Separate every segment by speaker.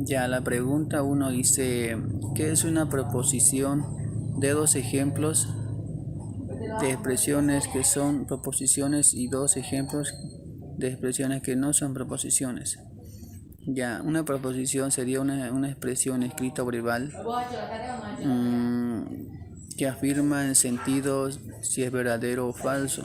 Speaker 1: Ya la pregunta uno dice, ¿qué es una proposición? De dos ejemplos de expresiones que son proposiciones y dos ejemplos de expresiones que no son proposiciones. Ya, una proposición sería una expresión escrita o verbal que afirma en sentido si es verdadero o falso.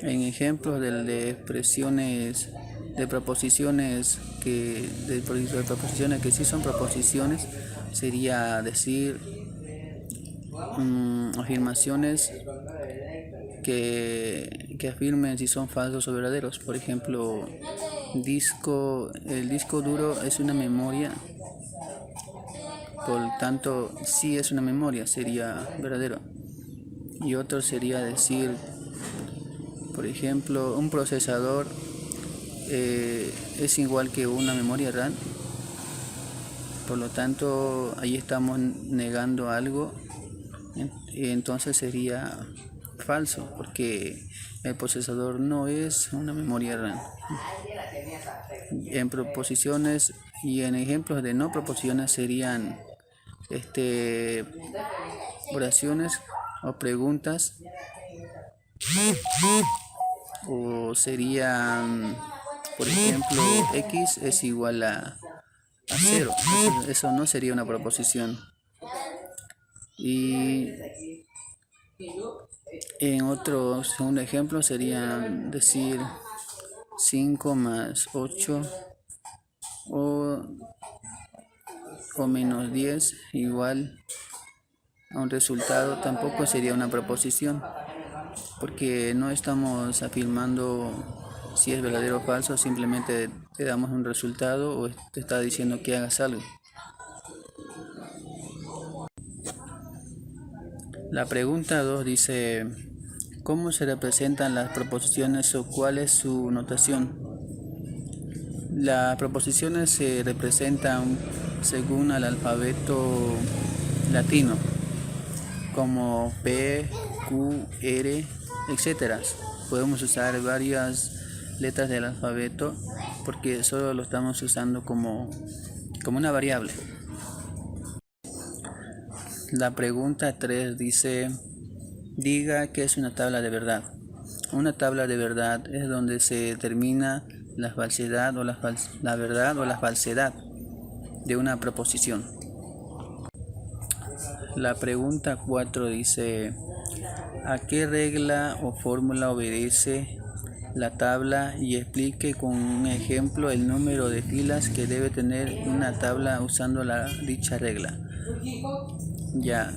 Speaker 1: En ejemplos de expresiones de proposiciones de proposiciones que sí son proposiciones sería decir afirmaciones que afirmen si son falsos o verdaderos. Por ejemplo, el disco duro es una memoria, por tanto, si es una memoria, sería verdadero. Y otro sería decir, por ejemplo, un procesador es igual que una memoria RAM. Por lo tanto, ahí estamos negando algo, y entonces sería falso, porque el procesador no es una memoria RAM. En proposiciones y en ejemplos de no proposiciones serían oraciones o preguntas, o serían, por ejemplo, x es igual a 0. Eso no sería una proposición. Y en otro segundo ejemplo sería decir 5 más 8 o, o menos 10 igual a un resultado. Tampoco sería una proposición, porque no estamos afirmando si es verdadero o falso, simplemente te damos un resultado o te está diciendo que hagas algo. La pregunta 2 dice, ¿cómo se representan las proposiciones o cuál es su notación? Las proposiciones se representan según el alfabeto latino, como P, Q, R, etc. Podemos usar varias letras del alfabeto porque solo lo estamos usando como una variable. La pregunta 3 dice, diga qué es una tabla de verdad. Una tabla de verdad es donde se determina la falsedad o la verdad o la falsedad de una proposición. La pregunta 4 dice, ¿a qué regla o fórmula obedece la tabla? Y explique con un ejemplo el número de filas que debe tener una tabla usando dicha regla. Ya,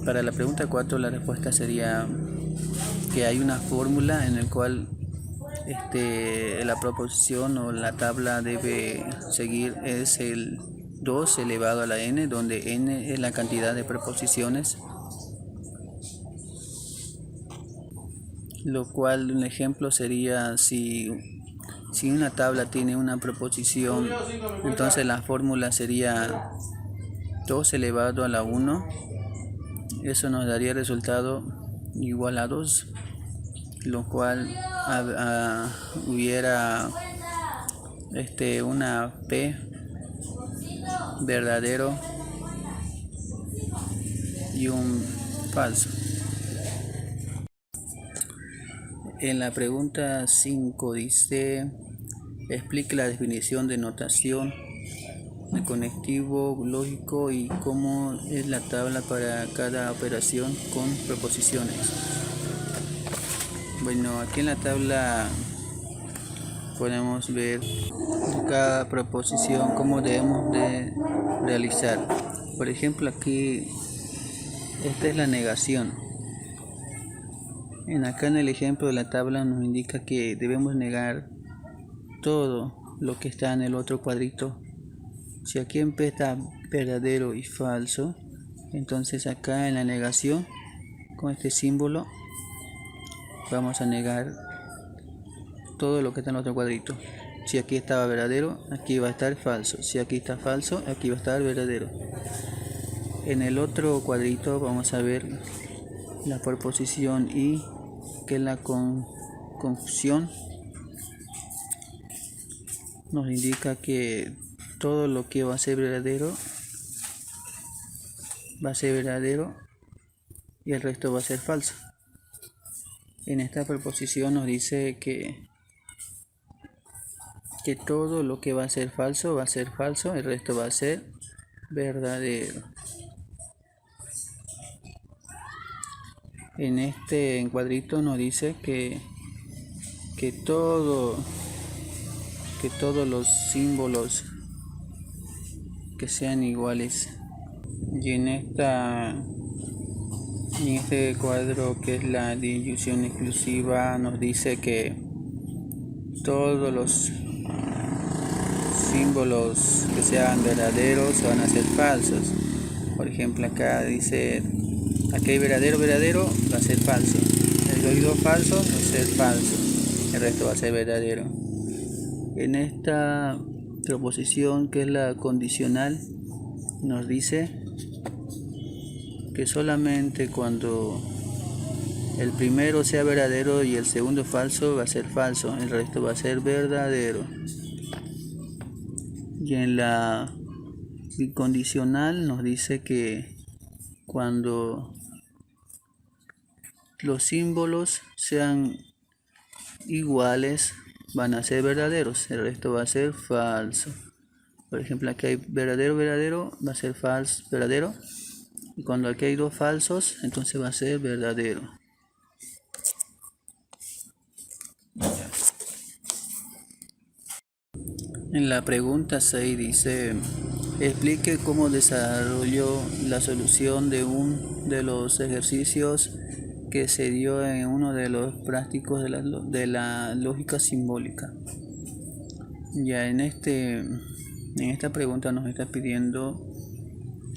Speaker 1: para la pregunta 4 la respuesta sería que hay una fórmula en la cual la proposición o la tabla debe seguir, es el 2 elevado a la n, donde n es la cantidad de preposiciones, lo cual un ejemplo sería si una tabla tiene una proposición, entonces la fórmula sería 2 elevado a la 1, eso nos daría el resultado igual a 2, lo cual hubiera una P verdadero y un falso. En la pregunta 5 dice, explique la definición de notación, de conectivo lógico y cómo es la tabla para cada operación con proposiciones. Bueno, aquí en la tabla podemos ver cada proposición, cómo debemos de realizar. Por ejemplo, aquí esta es la negación. Acá en el ejemplo de la tabla nos indica que debemos negar todo lo que está en el otro cuadrito. Si aquí empieza verdadero y falso, entonces acá en la negación, con este símbolo, vamos a negar todo lo que está en el otro cuadrito. Si aquí estaba verdadero, aquí va a estar falso. Si aquí está falso, aquí va a estar verdadero. En el otro cuadrito vamos a ver la proposición y, que es la conjunción nos indica que todo lo que va a ser verdadero y el resto va a ser falso. En esta proposición nos dice que todo lo que va a ser falso, el resto va a ser verdadero. En este encuadrito nos dice que todos los símbolos que sean iguales. Y en este cuadro, que es la disyunción exclusiva, nos dice que todos los símbolos que sean verdaderos van a ser falsos. Por ejemplo, acá dice, aquí hay verdadero, va a ser falso. El dos falso va a ser falso. El resto va a ser verdadero. En esta proposición, que es la condicional, nos dice que solamente cuando el primero sea verdadero y el segundo falso, va a ser falso. El resto va a ser verdadero. Y en la incondicional nos dice que cuando los símbolos sean iguales, van a ser verdaderos, el resto va a ser falso. Por ejemplo, aquí hay verdadero, va a ser falso, verdadero. Y cuando aquí hay dos falsos, entonces va a ser verdadero. En la pregunta 6 dice, explique cómo desarrolló la solución de de los ejercicios que se dio en uno de los prácticos de la lógica simbólica. Ya en esta pregunta nos está pidiendo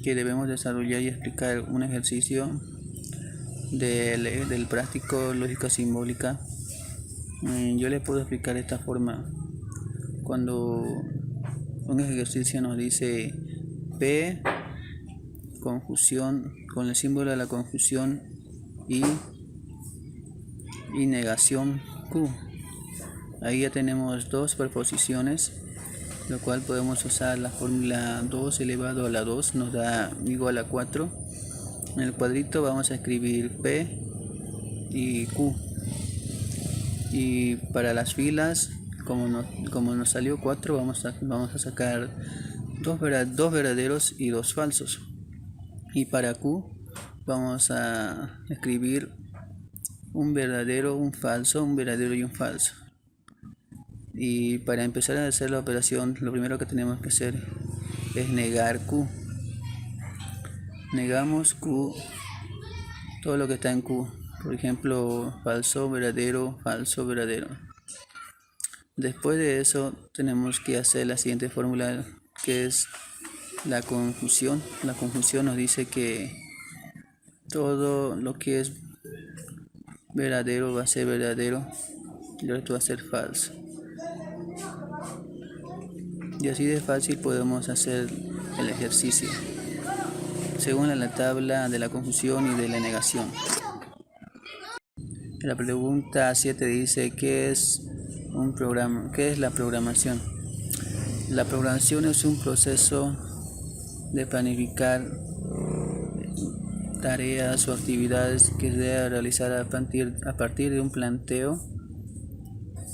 Speaker 1: que debemos desarrollar y explicar un ejercicio del práctico lógica simbólica. Yo les puedo explicar de esta forma. Cuando un ejercicio nos dice P, conjunción, con el símbolo de la conjunción y negación Q. Ahí ya tenemos dos preposiciones, lo cual podemos usar la fórmula 2 elevado a la 2, nos da igual a 4. En el cuadrito vamos a escribir P y Q. Y para las filas, como nos salió 4, vamos a sacar dos verdaderos y dos falsos. Y para Q vamos a escribir un verdadero, un falso, un verdadero y un falso. Y para empezar a hacer la operación, lo primero que tenemos que hacer es negar Q. Negamos Q, todo lo que está en Q. Por ejemplo, falso, verdadero, falso, verdadero. Después de eso tenemos que hacer la siguiente fórmula, que es la conjunción. La conjunción nos dice que todo lo que es verdadero va a ser verdadero y el resto va a ser falso. Y así de fácil podemos hacer el ejercicio según la tabla de la conjunción y de la negación. La pregunta 7 dice, ¿qué es un programa? ¿Qué es la programación? La programación es un proceso de planificar tareas o actividades que se debe realizar a partir de un planteo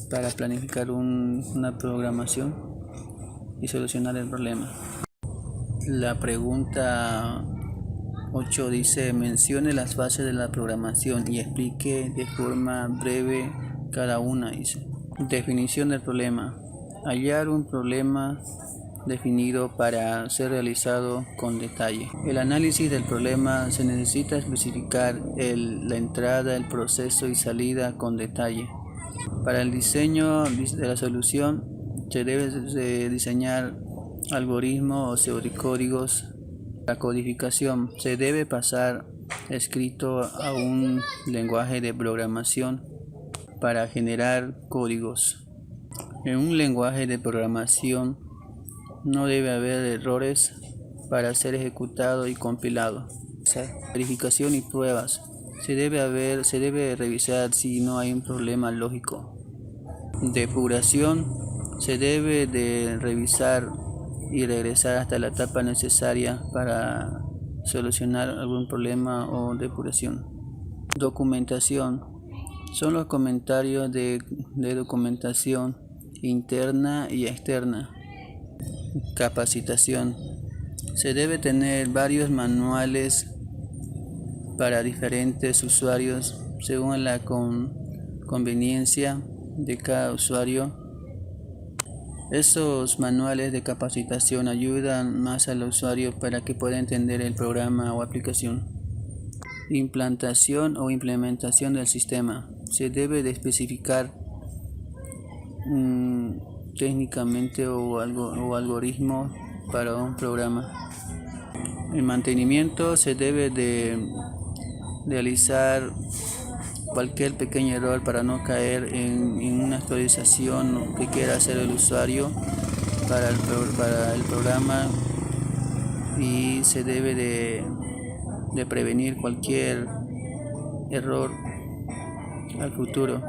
Speaker 1: para planificar una programación y solucionar el problema. La pregunta 8 dice, mencione las fases de la programación y explique de forma breve cada una. Dice, definición del problema: hallar un problema definido para ser realizado con detalle. El análisis del problema: se necesita especificar la entrada, el proceso y salida con detalle. Para el diseño de la solución se debe de diseñar algoritmos o códigos. La codificación: se debe pasar escrito a un lenguaje de programación para generar códigos. En un lenguaje de programación no debe haber errores para ser ejecutado y compilado. Verificación y pruebas: se debe revisar si no hay un problema lógico. Depuración: Se debe de revisar y regresar hasta la etapa necesaria para solucionar algún problema o depuración. Documentación. Son los comentarios de documentación interna y externa. Capacitación. Se debe tener varios manuales para diferentes usuarios según la conveniencia de cada usuario. Esos manuales de capacitación ayudan más al usuario para que pueda entender el programa o aplicación. Implantación o implementación del sistema. Se debe de especificar técnicamente o algoritmo para un programa. El mantenimiento se debe de realizar cualquier pequeño error para no caer en una actualización que quiera hacer el usuario para el programa, y se debe de prevenir cualquier error al futuro.